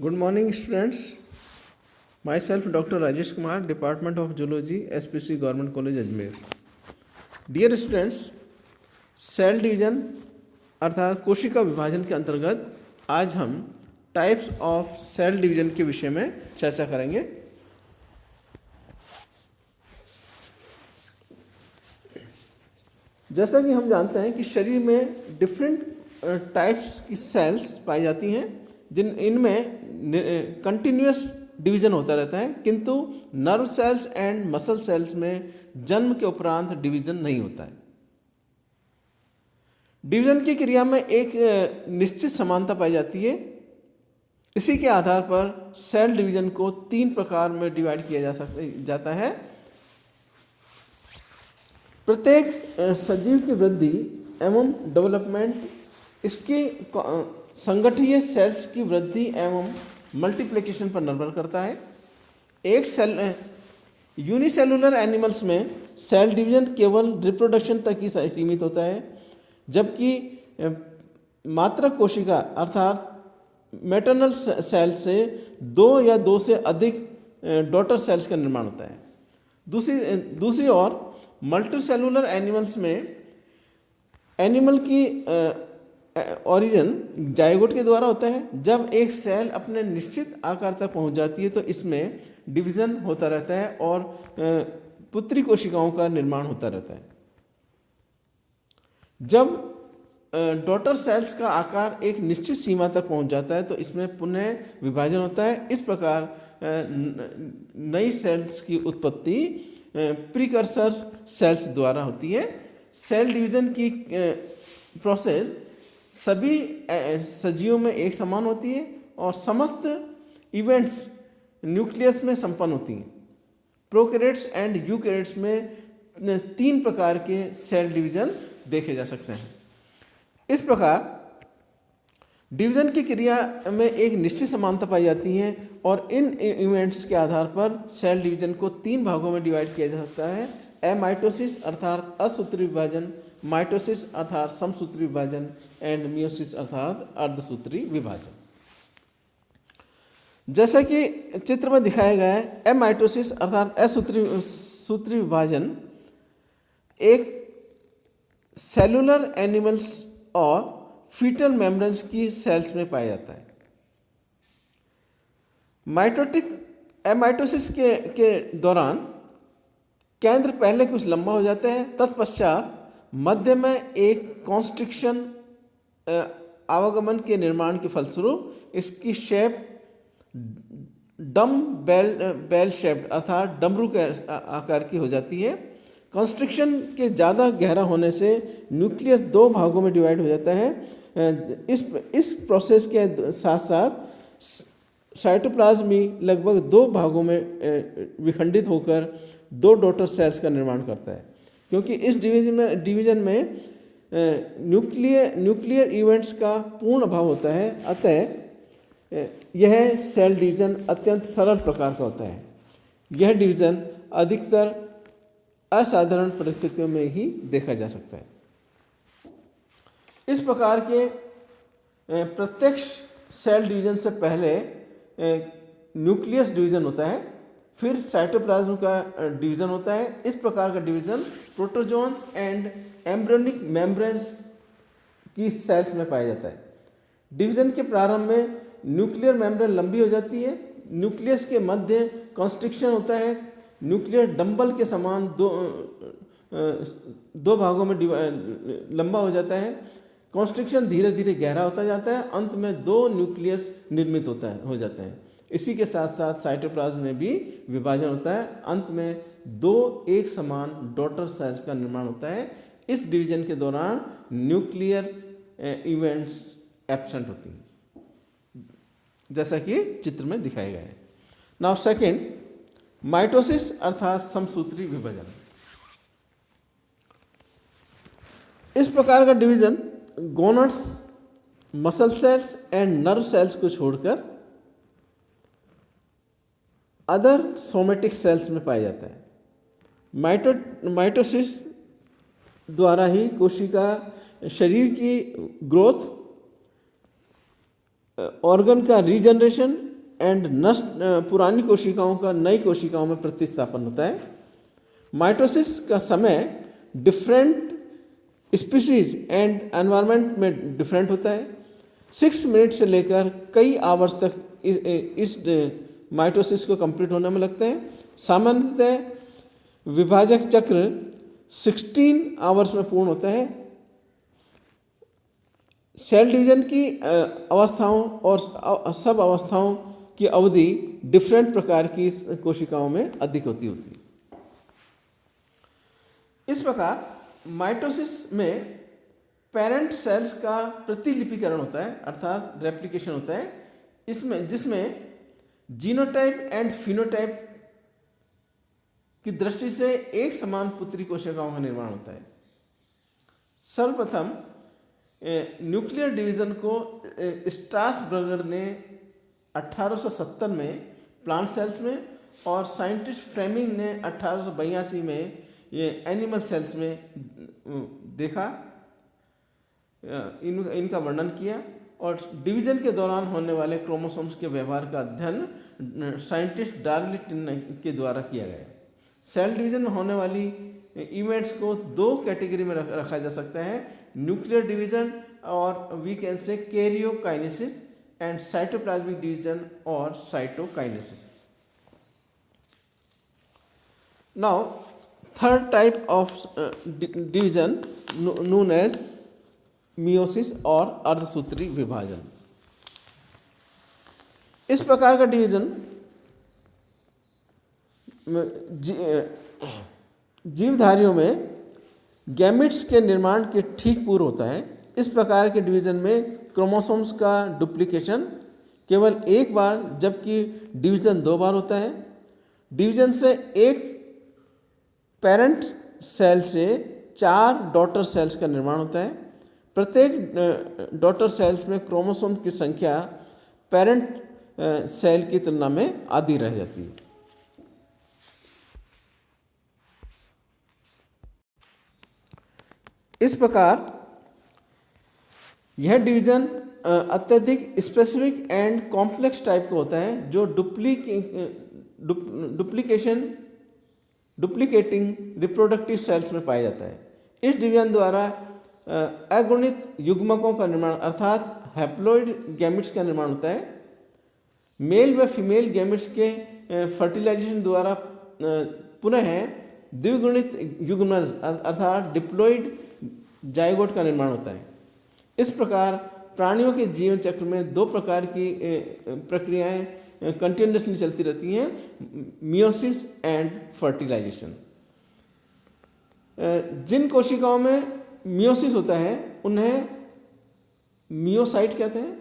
Good morning, students. Myself, Dr. Rajesh Kumar, Department of Zoology, SPC Government College, Ajmer. Dear students, cell division अर्थात कोशिका विभाजन के अंतर्गत आज हम टाइप्स ऑफ सेल डिवीजन के विषय में चर्चा करेंगे। जैसा कि हम जानते हैं कि शरीर में डिफरेंट टाइप्स की सेल्स पाई जाती हैं, इनमें कंटिन्यूअस डिवीजन होता रहता है, किंतु nerve cells and muscle cells में जन्म के उपरांत डिवीजन नहीं होता है। डिवीजन की क्रिया में एक निश्चित समानता पाई जाती है। इसी के आधार पर सेल डिवीजन को 3 प्रकार में डिवाइड किया जाता है। प्रत्येक सजीव की वृद्धि एवं डेवलपमेंट इसकी संगठीय सेल्स की वृद्धि एवं मल्टीप्लिकेशन पर निर्भर करता है। एक सेल यूनिसेलुलर एनिमल्स में सेल डिवीजन केवल रिप्रोडक्शन तक ही सीमित होता है, जबकि मात्रक कोशिका अर्थात मैटरनल सेल से 2 या 2 से अधिक डॉटर सेल्स का निर्माण होता है। दूसरी ओर मल्टीसेलुलर एनिमल्स में एनिमल की ओरिजिन जाइगोट के द्वारा होता है। जब एक सेल अपने निश्चित आकार तक पहुंच जाती है तो इसमें डिवीजन होता रहता है और पुत्री कोशिकाओं का निर्माण होता रहता है। जब डॉटर सेल्स का आकार एक निश्चित सीमा तक पहुंच जाता है तो इसमें पुनः विभाजन होता है। इस प्रकार नई सेल्स की उत्पत्ति प्रीकर्सर सेल्स द्वारा होती है। सेल डिवीजन की प्रोसेस सभी सजीवों में एक समान होती है और समस्त इवेंट्स न्यूक्लियस में संपन्न होती हैं। प्रोकैरियोट्स एंड यूकैरियोट्स में 3 प्रकार के सेल डिवीजन देखे जा सकते हैं। इस प्रकार डिवीजन की क्रिया में एक निश्चित समानता पाई जाती है और इन इवेंट्स के आधार पर सेल डिवीजन को 3 भागों में डिवाइड किया जा सकता है। एमाइटोसिस अर्थात असूत्री विभाजन, माइटोसिस अर्थात समसूत्री विभाजन एंड मियोसिस अर्थात अर्धसूत्री विभाजन। जैसा कि चित्र में दिखाया गया है, एमाइटोसिस अर्थात असूत्री विभाजन एक सेलुलर एनिमल्स और फीटल मेम्ब्रेन्स की सेल्स में पाया जाता है। एमाइटोसिस के दौरान केंद्र पहले कुछ लंबा हो जाता है, तत्पश्चात मध्य में एक कॉन्स्ट्रिक्शन आवागमन के निर्माण के फलस्वरूप इसकी शेप डम बेल शेप्ड अर्थात डमरू के आकार की हो जाती है। कॉन्स्ट्रिक्शन के ज़्यादा गहरा होने से न्यूक्लियस 2 भागों में डिवाइड हो जाता है। इस प्रोसेस के साथ साथ साइटोप्लाज्म में लगभग 2 भागों में विखंडित होकर 2 डॉटर सेल्स का निर्माण करता है। क्योंकि इस डिवीजन में न्यूक्लियर इवेंट्स का पूर्ण अभाव होता है, अतः यह सेल डिवीजन अत्यंत सरल प्रकार का होता है। यह डिवीजन अधिकतर असाधारण परिस्थितियों में ही देखा जा सकता है। इस प्रकार के प्रत्यक्ष सेल डिवीजन से पहले न्यूक्लियस डिवीजन होता है, फिर साइटोप्लाज्म का डिवीजन होता है। इस प्रकार का division protozoans and embryonic membranes की सेल्स में पाया जाता है। डिवीजन के प्रारंभ में न्यूक्लियर मेम्ब्रेन लंबी हो जाती है। न्यूक्लियस के मध्य कॉन्स्ट्रिक्शन होता है। न्यूक्लियर डंबल के समान दो भागों में लंबा हो जाता है। कॉन्स्ट्रिक्शन धीरे धीरे गहरा होता जाता है। अंत में 2 न्यूक्लियस निर्मित हो जाते हैं। इसी के साथ साथ साइटोप्लाज्म में भी विभाजन होता है। अंत में 2 एक समान डॉटर सेल्स का निर्माण होता है। इस डिवीजन के दौरान न्यूक्लियर इवेंट्स एब्सेंट होती हैं, जैसा कि चित्र में दिखाया गया है। नाउ सेकंड, माइटोसिस अर्थात समसूत्री विभाजन। इस प्रकार का division gonads, muscle cells and nerve cells को छोड़कर अदर सोमेटिक सेल्स में पाया जाता है। माइटोसिस द्वारा ही कोशिका शरीर की ग्रोथ, ऑर्गन का रीजनरेशन एंड नष्ट पुरानी कोशिकाओं का नई कोशिकाओं में प्रतिस्थापन होता है। माइटोसिस का समय डिफरेंट स्पीसीज एंड एनवायरनमेंट में डिफरेंट होता है। 6 मिनट से लेकर कई आवर्स तक इस माइटोसिस को कंप्लीट होने में लगते हैं। सामान्यतः विभाजक चक्र 16 आवर्स में पूर्ण होता है। सेल डिवीजन की अवस्थाओं और सब अवस्थाओं की अवधि डिफरेंट प्रकार की कोशिकाओं में अधिक होती है। इस प्रकार माइटोसिस में पेरेंट सेल्स का प्रतिलिपिकरण होता है, अर्थात रेप्लिकेशन होता है, जिसमें जीनोटाइप एंड फिनोटाइप की दृष्टि से एक समान पुत्री कोशिकाओं का निर्माण होता है। सर्वप्रथम न्यूक्लियर डिवीजन को स्ट्रासबर्गर ने 1870 में प्लांट सेल्स में और साइंटिस्ट फ्लेमिंग ने 1882 में ये एनिमल सेल्स में देखा, इनका वर्णन किया। और डिवीजन के दौरान होने वाले क्रोमोसोम्स के व्यवहार का अध्ययन साइंटिस्ट डार्लिटन के द्वारा किया गया। सेल डिवीजन में होने वाली इवेंट्स को 2 कैटेगरी में रखा जा सकता है, न्यूक्लियर डिवीजन और we can say karyokinesis and cytoplasmic division और cytokinesis. Now third type of division known as meiosis और अर्धसूत्री विभाजन। इस प्रकार का डिवीजन जीवधारियों में गैमेट्स के निर्माण के ठीक पूर्व होता है। इस प्रकार के डिवीजन में क्रोमोसोम्स का डुप्लीकेशन केवल एक बार जबकि डिवीजन 2 बार होता है। डिवीजन से एक पेरेंट सेल से 4 डॉटर सेल्स का निर्माण होता है। प्रत्येक डॉटर सेल्स में क्रोमोसोम की संख्या पेरेंट सेल की तुलना में आधी रह जाती है। इस प्रकार यह डिवीजन अत्यधिक स्पेसिफिक एंड कॉम्प्लेक्स टाइप का होता है, जो डुप्लीकेटिंग रिप्रोडक्टिव सेल्स में पाया जाता है। इस डिवीजन द्वारा अगुणित युग्मकों का निर्माण अर्थात हैप्लॉइड गैमेट्स का निर्माण होता है। मेल व फीमेल गैमेट्स के फर्टिलाइजेशन द्वारा पुनः द्विगुणित युग्म अर्थात डिप्लॉइड जाइगोट का निर्माण होता है। इस प्रकार प्राणियों के जीवन चक्र में 2 प्रकार की प्रक्रियाएं कंटिन्यूसली चलती रहती हैं, मियोसिस एंड फर्टिलाइजेशन। जिन कोशिकाओं में मियोसिस होता है उन्हें मियोसाइट कहते हैं।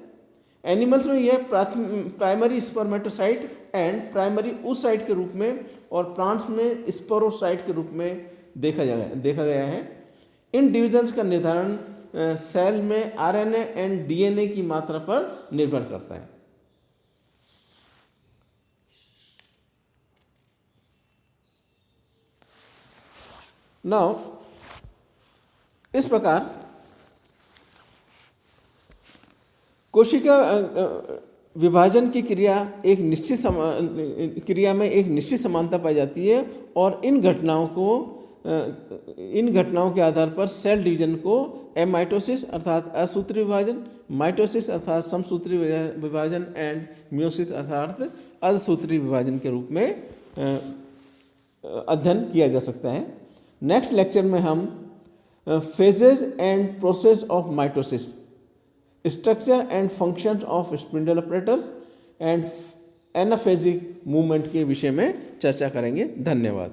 एनिमल्स में यह primary spermatocyte and primary oocyte के रूप में और प्लांट्स में स्पोरोसाइट के रूप में देखा गया है। इन डिविजन्स का निर्धारण सेल में आरएनए एंड डीएनए की मात्रा पर निर्भर करता है। नाउ इस प्रकार कोशिका विभाजन की क्रिया में एक निश्चित समानता पाई जाती है और इन घटनाओं के आधार पर सेल डिवीजन को एमाइटोसिस अर्थात असूत्री विभाजन, माइटोसिस अर्थात समसूत्री विभाजन एंड मियोसिस अर्थात अर्धसूत्री विभाजन के रूप में अध्ययन किया जा सकता है। नेक्स्ट लेक्चर में हम phases and process of mitosis, structure and functions of spindle apparatus and anaphasic movement के विषय में चर्चा करेंगे। धन्यवाद।